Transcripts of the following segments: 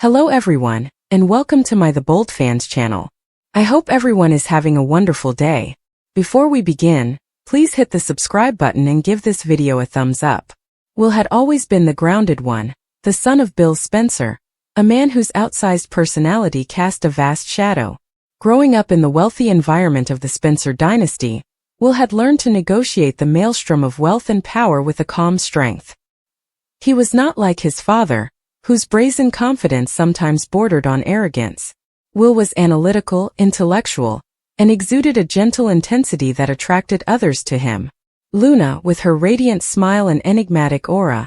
Hello everyone, and welcome to my The Bold Fans channel. I hope everyone is having a wonderful day. Before we begin, please hit the subscribe button and give this video a thumbs up. Will had always been the grounded one, the son of Bill Spencer, a man whose outsized personality cast a vast shadow. Growing up in the wealthy environment of the Spencer dynasty, Will had learned to negotiate the maelstrom of wealth and power with a calm strength. He was not like his father, whose brazen confidence sometimes bordered on arrogance. Will was analytical, intellectual, and exuded a gentle intensity that attracted others to him. Luna, with her radiant smile and enigmatic aura,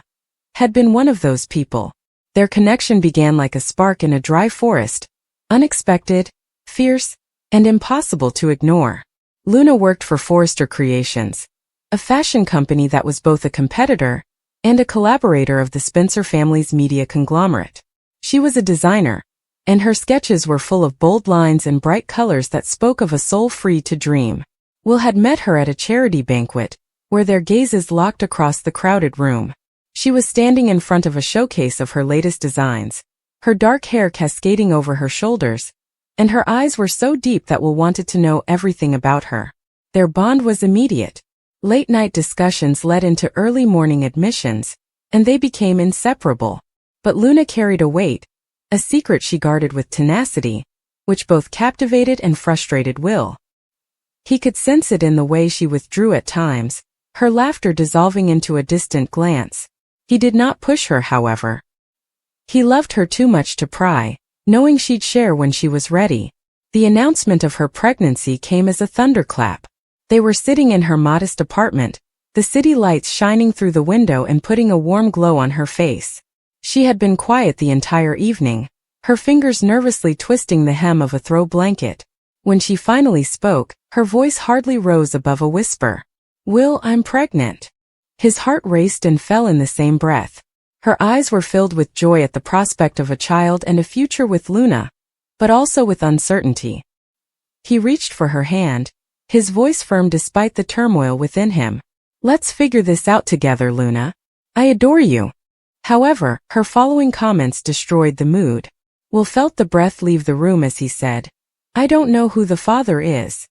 had been one of those people. Their connection began like a spark in a dry forest, unexpected, fierce, and impossible to ignore. Luna worked for Forrester Creations, a fashion company that was both a competitor and a collaborator of the Spencer family's media conglomerate. She was a designer, and her sketches were full of bold lines and bright colors that spoke of a soul free to dream. Will had met her at a charity banquet, where their gazes locked across the crowded room. She was standing in front of a showcase of her latest designs, her dark hair cascading over her shoulders, and her eyes were so deep that Will wanted to know everything about her. Their bond was immediate. Late-night discussions led into early morning admissions, and they became inseparable. But Luna carried a weight, a secret she guarded with tenacity, which both captivated and frustrated Will. He could sense it in the way she withdrew at times, her laughter dissolving into a distant glance. He did not push her, however. He loved her too much to pry, knowing she'd share when she was ready. The announcement of her pregnancy came as a thunderclap. They were sitting in her modest apartment, the city lights shining through the window and putting a warm glow on her face. She had been quiet the entire evening, her fingers nervously twisting the hem of a throw blanket. When she finally spoke, her voice hardly rose above a whisper. "Will, I'm pregnant." His heart raced and fell in the same breath. Her eyes were filled with joy at the prospect of a child and a future with Luna, but also with uncertainty. He reached for her hand, his voice firm despite the turmoil within him. "Let's figure this out together, Luna. I adore you." However, her following comments destroyed the mood. Will felt the breath leave the room as he said, "I don't know who the father is."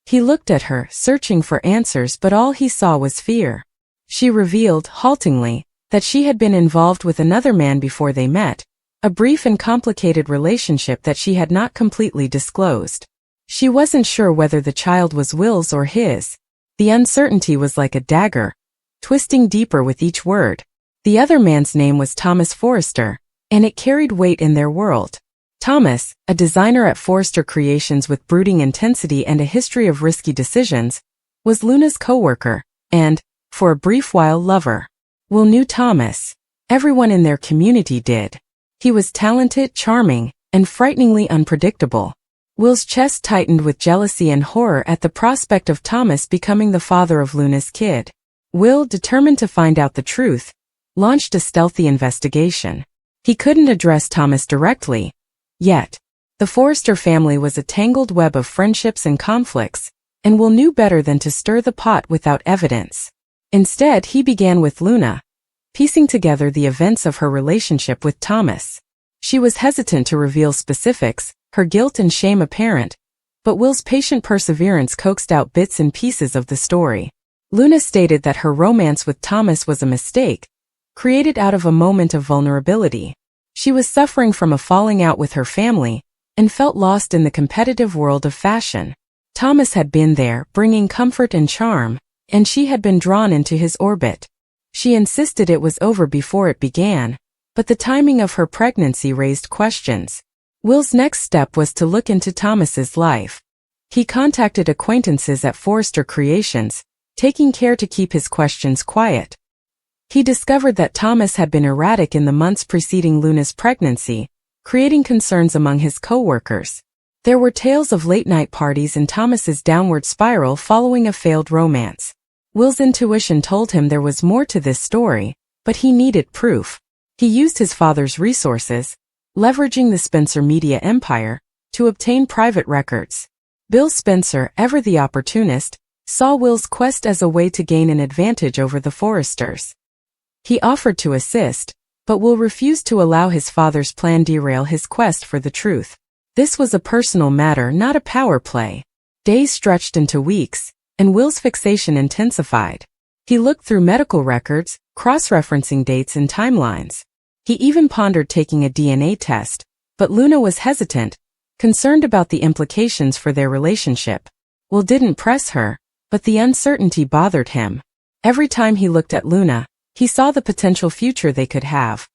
He looked at her, searching for answers, but all he saw was fear. She revealed, haltingly, that she had been involved with another man before they met, a brief and complicated relationship that she had not completely disclosed. She wasn't sure whether the child was Will's or his. The uncertainty was like a dagger, twisting deeper with each word. The other man's name was Thomas Forrester, and it carried weight in their world. Thomas, a designer at Forrester Creations with brooding intensity and a history of risky decisions, was Luna's co-worker, and, for a brief while, lover. Will knew Thomas. Everyone in their community did. He was talented, charming, and frighteningly unpredictable. Will's chest tightened with jealousy and horror at the prospect of Thomas becoming the father of Luna's kid. Will, determined to find out the truth, launched a stealthy investigation. He couldn't address Thomas directly, yet. The Forrester family was a tangled web of friendships and conflicts, and Will knew better than to stir the pot without evidence. Instead, he began with Luna, piecing together the events of her relationship with Thomas. She was hesitant to reveal specifics, her guilt and shame apparent, but Will's patient perseverance coaxed out bits and pieces of the story. Luna stated that her romance with Thomas was a mistake, created out of a moment of vulnerability. She was suffering from a falling out with her family, and felt lost in the competitive world of fashion. Thomas had been there, bringing comfort and charm, and she had been drawn into his orbit. She insisted it was over before it began, but the timing of her pregnancy raised questions. Will's next step was to look into Thomas's life. He contacted acquaintances at Forrester Creations, taking care to keep his questions quiet. He discovered that Thomas had been erratic in the months preceding Luna's pregnancy, creating concerns among his co-workers. There were tales of late-night parties and Thomas's downward spiral following a failed romance. Will's intuition told him there was more to this story, but he needed proof. He used his father's resources, leveraging the Spencer media empire, to obtain private records. Bill Spencer, ever the opportunist, saw Will's quest as a way to gain an advantage over the Forresters. He offered to assist, but Will refused to allow his father's plan derail his quest for the truth. This was a personal matter, not a power play. Days stretched into weeks, and Will's fixation intensified. He looked through medical records, cross-referencing dates and timelines. He even pondered taking a DNA test, but Luna was hesitant, concerned about the implications for their relationship. Will didn't press her, but the uncertainty bothered him. Every time he looked at Luna, he saw the potential future they could have.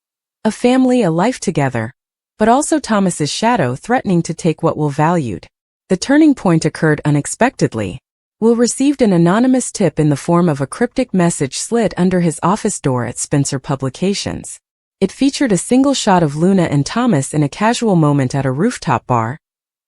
A family, a life together, but also Thomas's shadow threatening to take what Will valued. The turning point occurred unexpectedly. Will received an anonymous tip in the form of a cryptic message slid under his office door at Spencer Publications. It featured a single shot of Luna and Thomas in a casual moment at a rooftop bar,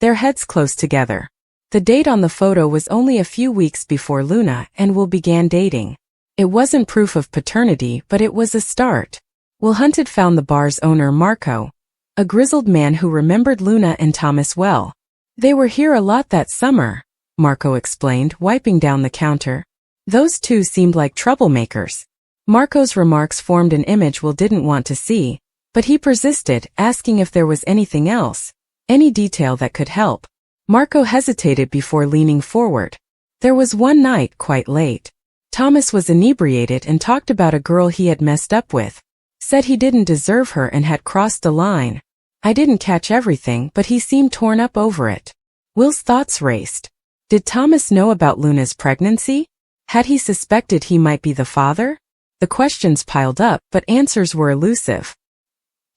their heads close together. The date on the photo was only a few weeks before Luna and Will began dating. It wasn't proof of paternity, but it was a start. Will Hunted found the bar's owner, Marco, a grizzled man who remembered Luna and Thomas well. They were here a lot that summer, Marco explained, wiping down the counter. Those two seemed like troublemakers. Marco's remarks formed an image Will didn't want to see, but he persisted, asking if there was anything else, any detail that could help. Marco hesitated before leaning forward. There was one night, quite late. Thomas was inebriated and talked about a girl he had messed up with. Said he didn't deserve her and had crossed the line. I didn't catch everything, but he seemed torn up over it. Will's thoughts raced. Did Thomas know about Luna's pregnancy? Had he suspected he might be the father? The questions piled up, but answers were elusive.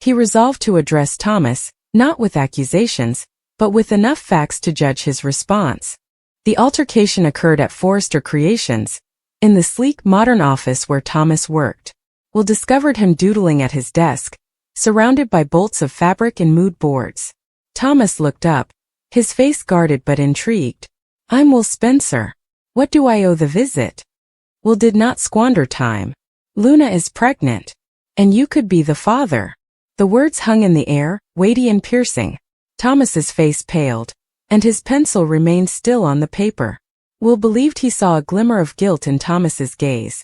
He resolved to address Thomas, not with accusations, but with enough facts to judge his response. The altercation occurred at Forrester Creations, in the sleek, modern office where Thomas worked. Will discovered him doodling at his desk, surrounded by bolts of fabric and mood boards. Thomas looked up, his face guarded but intrigued. I'm Will Spencer. What do I owe the visit? Will did not squander time. Luna is pregnant. And you could be the father. The words hung in the air, weighty and piercing. Thomas's face paled, and his pencil remained still on the paper. Will believed he saw a glimmer of guilt in Thomas's gaze.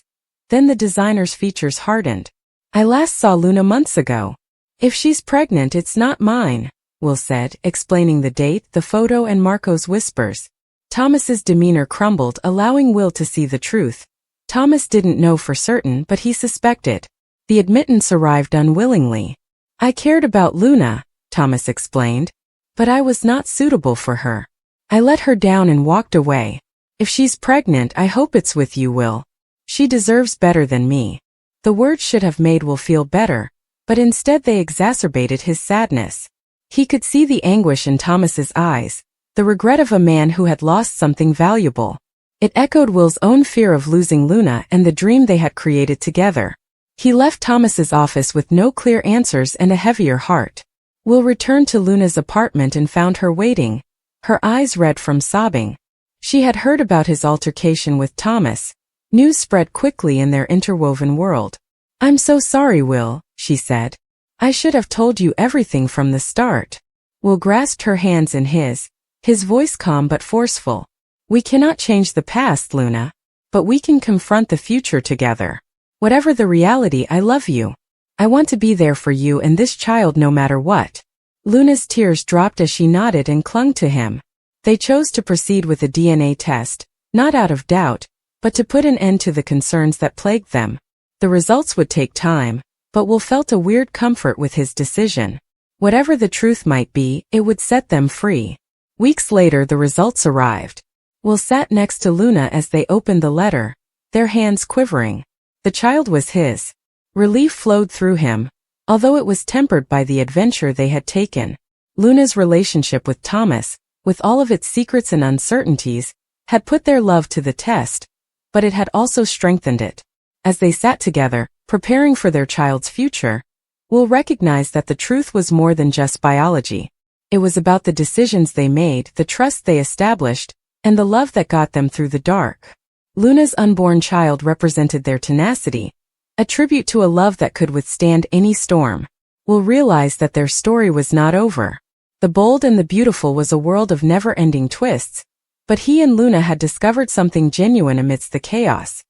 Then the designer's features hardened. I last saw Luna months ago. If she's pregnant, it's not mine, Will said, explaining the date, the photo, and Marco's whispers. Thomas's demeanor crumbled, allowing Will to see the truth. Thomas didn't know for certain, but he suspected. The admittance arrived unwillingly. I cared about Luna, Thomas explained, but I was not suitable for her. I let her down and walked away. If she's pregnant, I hope it's with you, Will. She deserves better than me. The words should have made Will feel better, but instead they exacerbated his sadness. He could see the anguish in Thomas's eyes, the regret of a man who had lost something valuable. It echoed Will's own fear of losing Luna and the dream they had created together. He left Thomas's office with no clear answers and a heavier heart. Will returned to Luna's apartment and found her waiting, her eyes red from sobbing. She had heard about his altercation with Thomas. News spread quickly in their interwoven world. I'm so sorry, Will, she said. I should have told you everything from the start. Will grasped her hands in his voice calm but forceful. We cannot change the past, Luna, but we can confront the future together. Whatever the reality, I love you. I want to be there for you and this child no matter what. Luna's tears dropped as she nodded and clung to him. They chose to proceed with a DNA test, not out of doubt, but to put an end to the concerns that plagued them. The results would take time, but Will felt a weird comfort with his decision. Whatever the truth might be, it would set them free. Weeks later, the results arrived. Will sat next to Luna as they opened the letter, their hands quivering. The child was his. Relief flowed through him, although it was tempered by the adventure they had taken. Luna's relationship with Thomas, with all of its secrets and uncertainties, had put their love to the test, but it had also strengthened it. As they sat together, preparing for their child's future, Will recognized that the truth was more than just biology. It was about the decisions they made, the trust they established, and the love that got them through the dark. Luna's unborn child represented their tenacity, a tribute to a love that could withstand any storm. Will realized that their story was not over. The bold and the beautiful was a world of never-ending twists, but he and Luna had discovered something genuine amidst the chaos.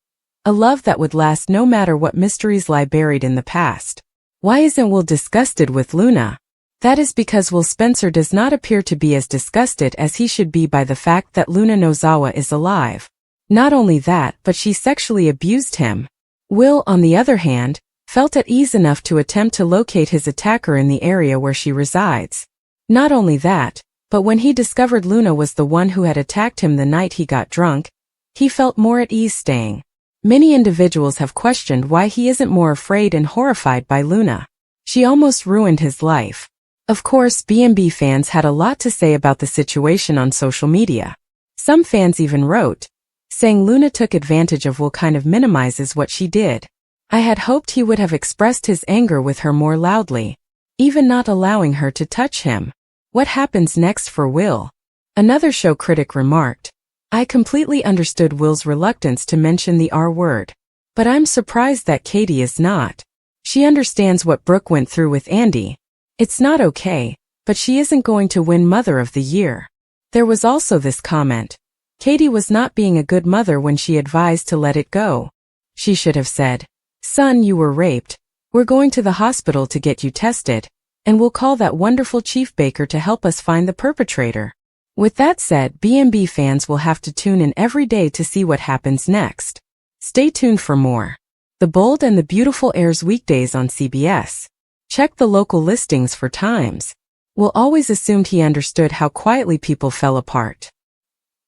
A love that would last no matter what mysteries lie buried in the past. Why isn't Will disgusted with Luna? That is because Will Spencer does not appear to be as disgusted as he should be by the fact that Luna Nozawa is alive. Not only that, but she sexually abused him. Will, on the other hand, felt at ease enough to attempt to locate his attacker in the area where she resides. Not only that, but when he discovered Luna was the one who had attacked him the night he got drunk, he felt more at ease staying. Many individuals have questioned why he isn't more afraid and horrified by Luna. She almost ruined his life. Of course, B&B fans had a lot to say about the situation on social media. Some fans even wrote, saying Luna took advantage of Will kind of minimizes what she did. I had hoped he would have expressed his anger with her more loudly, even not allowing her to touch him. What happens next for Will? Another show critic remarked, I completely understood Will's reluctance to mention the R word. But I'm surprised that Katie is not. She understands what Brooke went through with Andy. It's not okay, but she isn't going to win Mother of the Year. There was also this comment. Katie was not being a good mother when she advised to let it go. She should have said, Son, you were raped. We're going to the hospital to get you tested, and we'll call that wonderful Chief Baker to help us find the perpetrator. With that said, B&B fans will have to tune in every day to see what happens next. Stay tuned for more. The Bold and the Beautiful airs weekdays on CBS. Check the local listings for times. Will always assumed he understood how quietly people fell apart.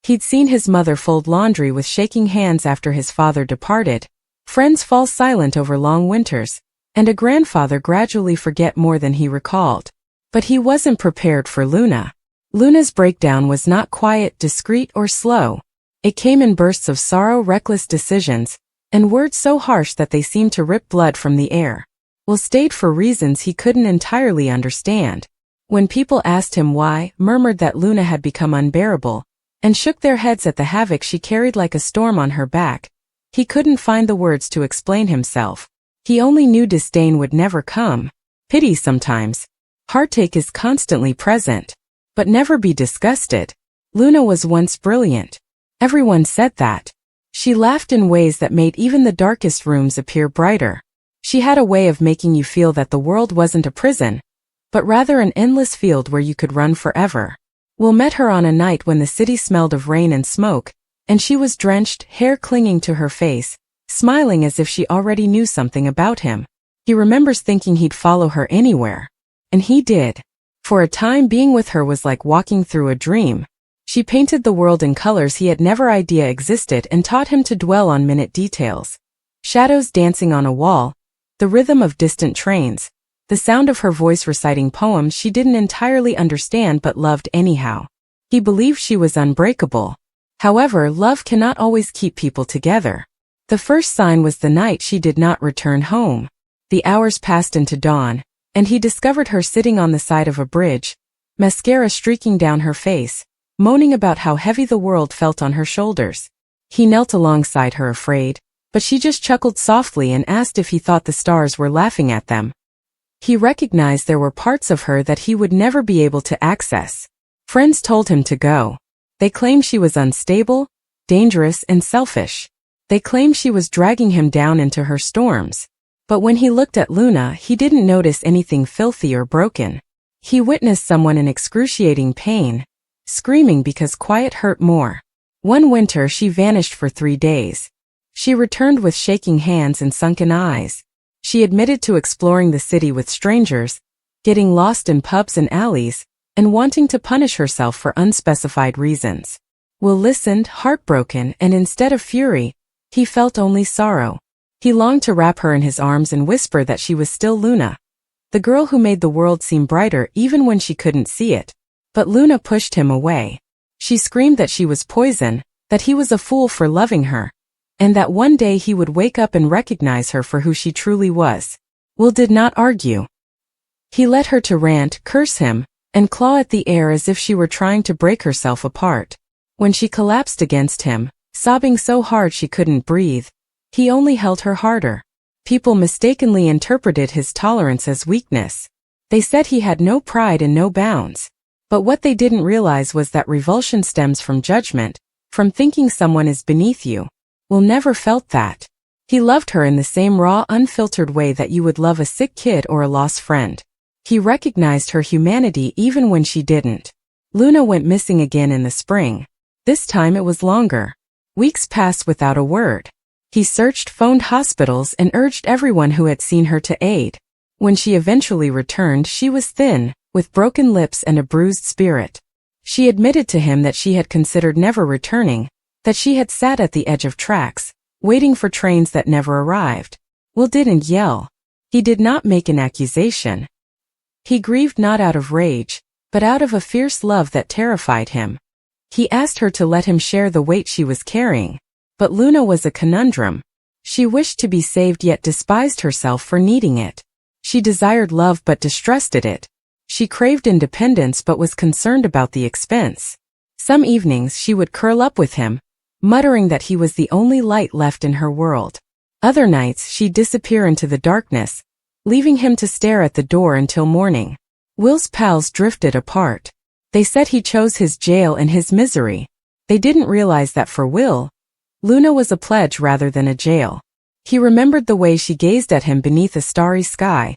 He'd seen his mother fold laundry with shaking hands after his father departed, friends fall silent over long winters, and a grandfather gradually forget more than he recalled. But he wasn't prepared for Luna. Luna's breakdown was not quiet, discreet, or slow. It came in bursts of sorrow, reckless decisions, and words so harsh that they seemed to rip blood from the air. Will stayed for reasons he couldn't entirely understand. When people asked him why, murmured that Luna had become unbearable, and shook their heads at the havoc she carried like a storm on her back, he couldn't find the words to explain himself. He only knew disdain would never come. Pity sometimes. Heartache is constantly present. But never be disgusted. Luna was once brilliant. Everyone said that. She laughed in ways that made even the darkest rooms appear brighter. She had a way of making you feel that the world wasn't a prison, but rather an endless field where you could run forever. Will met her on a night when the city smelled of rain and smoke, and she was drenched, hair clinging to her face, smiling as if she already knew something about him. He remembers thinking he'd follow her anywhere. And he did. For a time, being with her was like walking through a dream. She painted the world in colors he had never idea existed and taught him to dwell on minute details. Shadows dancing on a wall, the rhythm of distant trains, the sound of her voice reciting poems she didn't entirely understand but loved anyhow. He believed she was unbreakable. However, love cannot always keep people together. The first sign was the night she did not return home. The hours passed into dawn, and he discovered her sitting on the side of a bridge, mascara streaking down her face, moaning about how heavy the world felt on her shoulders. He knelt alongside her afraid, but she just chuckled softly and asked if he thought the stars were laughing at them. He recognized there were parts of her that he would never be able to access. Friends told him to go. They claimed she was unstable, dangerous, and selfish. They claimed she was dragging him down into her storms. But when he looked at Luna, he didn't notice anything filthy or broken. He witnessed someone in excruciating pain, screaming because quiet hurt more. One winter she vanished for 3 days. She returned with shaking hands and sunken eyes. She admitted to exploring the city with strangers, getting lost in pubs and alleys, and wanting to punish herself for unspecified reasons. Will listened, heartbroken, and instead of fury, he felt only sorrow. He longed to wrap her in his arms and whisper that she was still Luna, the girl who made the world seem brighter even when she couldn't see it. But Luna pushed him away. She screamed that she was poison, that he was a fool for loving her, and that one day he would wake up and recognize her for who she truly was. Will did not argue. He let her to rant, curse him, and claw at the air as if she were trying to break herself apart. When she collapsed against him, sobbing so hard she couldn't breathe, he only held her harder. People mistakenly interpreted his tolerance as weakness. They said he had no pride and no bounds. But what they didn't realize was that revulsion stems from judgment, from thinking someone is beneath you. Will never felt that. He loved her in the same raw, unfiltered way that you would love a sick kid or a lost friend. He recognized her humanity even when she didn't. Luna went missing again in the spring. This time it was longer. Weeks passed without a word. He searched, phoned hospitals, and urged everyone who had seen her to aid. When she eventually returned, she was thin, with broken lips and a bruised spirit. She admitted to him that she had considered never returning, that she had sat at the edge of tracks, waiting for trains that never arrived. Will didn't yell. He did not make an accusation. He grieved not out of rage, but out of a fierce love that terrified him. He asked her to let him share the weight she was carrying. But Luna was a conundrum. She wished to be saved yet despised herself for needing it. She desired love but distrusted it. She craved independence but was concerned about the expense. Some evenings she would curl up with him, muttering that he was the only light left in her world. Other nights she'd disappear into the darkness, leaving him to stare at the door until morning. Will's pals drifted apart. They said he chose his jail and his misery. They didn't realize that for Will, Luna was a pledge rather than a jail. He remembered the way she gazed at him beneath a starry sky,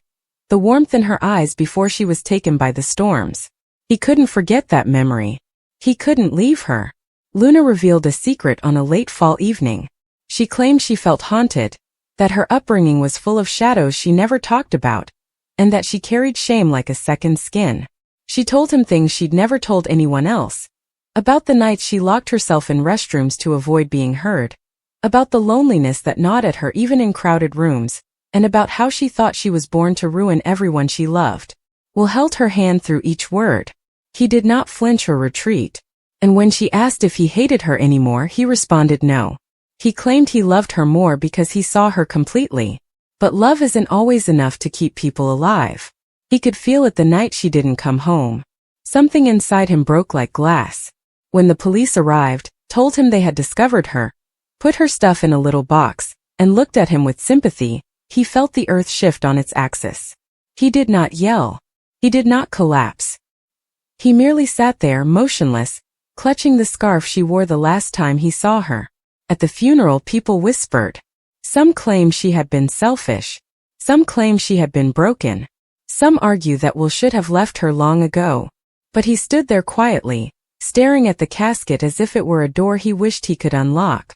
the warmth in her eyes before she was taken by the storms. He couldn't forget that memory. He couldn't leave her. Luna revealed a secret on a late fall evening. She claimed she felt haunted, that her upbringing was full of shadows she never talked about, and that she carried shame like a second skin. She told him things she'd never told anyone else. About the nights she locked herself in restrooms to avoid being heard. About the loneliness that gnawed at her even in crowded rooms, and about how she thought she was born to ruin everyone she loved. Will held her hand through each word. He did not flinch or retreat. And when she asked if he hated her anymore, he responded no. He claimed he loved her more because he saw her completely. But love isn't always enough to keep people alive. He could feel it the night she didn't come home. Something inside him broke like glass. When the police arrived, told him they had discovered her, put her stuff in a little box, and looked at him with sympathy, he felt the earth shift on its axis. He did not yell. He did not collapse. He merely sat there, motionless, clutching the scarf she wore the last time he saw her. At the funeral, people whispered. Some claimed she had been selfish. Some claimed she had been broken. Some argue that Will should have left her long ago. But he stood there quietly, staring at the casket as if it were a door he wished he could unlock.